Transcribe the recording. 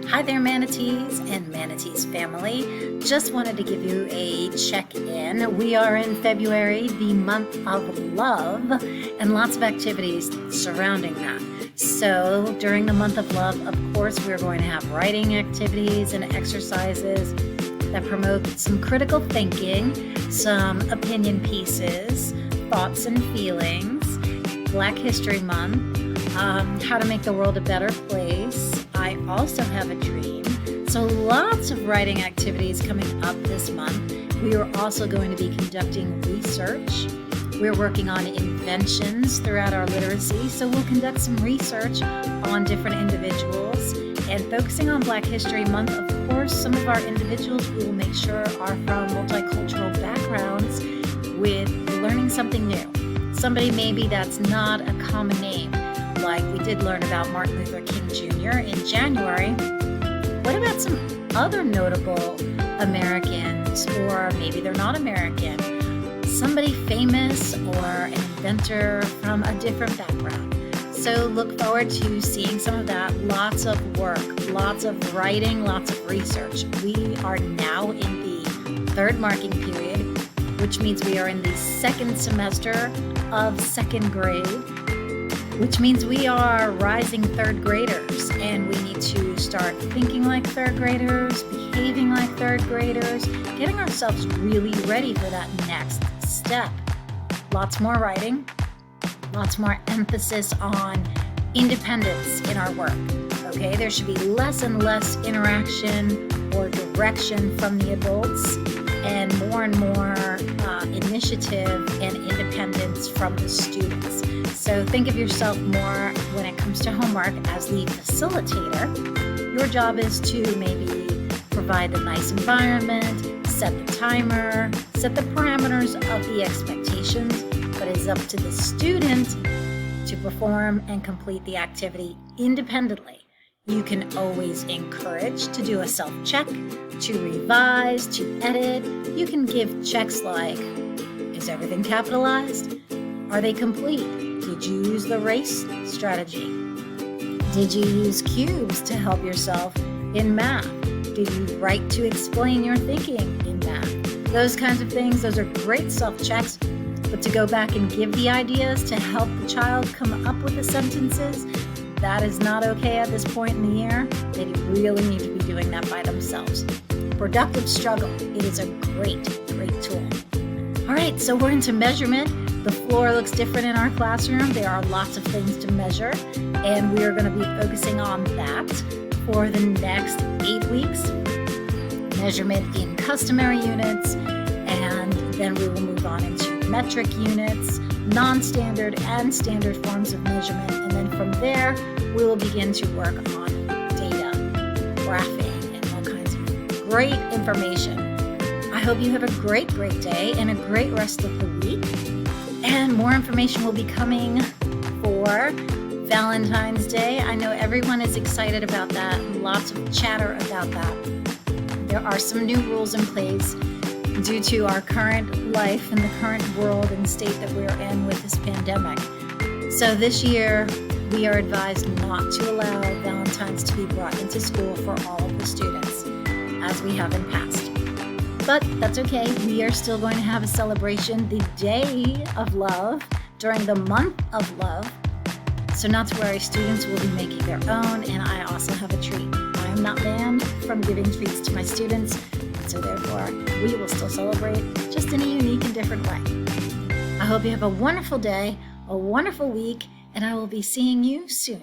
Hi there, Manatees and Manatees family. Just wanted to give you a check-in. We are in February, the month of love, and lots of activities surrounding that. So during the month of love, of course, we're going to have writing activities and exercises that promote some critical thinking, some opinion pieces, thoughts and feelings, Black History Month, how to make the world a better place. I also have a dream. So lots of writing activities coming up this month. We are also going to be conducting research. We're working on inventions throughout our literacy. So we'll conduct some research on different individuals. And focusing on Black History Month, of course, some of our individuals we will make sure are from multicultural backgrounds with learning something new. Somebody maybe that's not a common name. Like we did learn about Martin Luther King Jr. in January. What about some other notable Americans, or maybe they're not American, somebody famous or an inventor from a different background? So look forward to seeing some of that. Lots of work, lots of writing, lots of research. We are now in the third marking period, which means we are in the second semester of second grade, which means we are rising third graders, and we need to start thinking like third graders, behaving like third graders, getting ourselves really ready for that next step. Lots more writing, lots more emphasis on independence in our work. Okay, there should be less and less interaction or direction from the adults, and more initiative and independence from the students. So think of yourself more when it comes to homework as the facilitator. Your job is to maybe provide the nice environment, set the timer, set the parameters of the expectations, but it's up to the student to perform and complete the activity independently. You can always encourage to do a self-check, to revise, to edit. You can give checks like, is everything capitalized? Are they complete? Did you use the race strategy? Did you use cubes to help yourself in math? Did you write to explain your thinking in math? Those kinds of things, those are great self-checks, but to go back and give the ideas to help the child come up with the sentences, that is not okay at this point in the year. They really need to be doing that by themselves. Productive struggle, it is a great tool. All right, so we're into measurement. The floor looks different in our classroom. There are lots of things to measure, and we are going to be focusing on that for the next 8 weeks. Measurement in customary units, and then we will move on into metric units, non-standard and standard forms of measurement, and then from there, we will begin to work on data, graphing, and all kinds of great information. I hope you have a great day and a great rest of the week. And more information will be coming for Valentine's Day. I know everyone is excited about that. Lots of chatter about that. There are some new rules in place due to our current life and the current world and state that we're in with this pandemic. So this year, we are advised not to allow Valentine's to be brought into school for all of the students, as we have in past. But that's okay. We are still going to have a celebration, the Day of Love, during the month of love. So not to worry, students will be making their own, and I also have a treat. I am not banned from giving treats to my students, so therefore we will still celebrate, just in a unique and different way. I hope you have a wonderful day, a wonderful week, and I will be seeing you soon.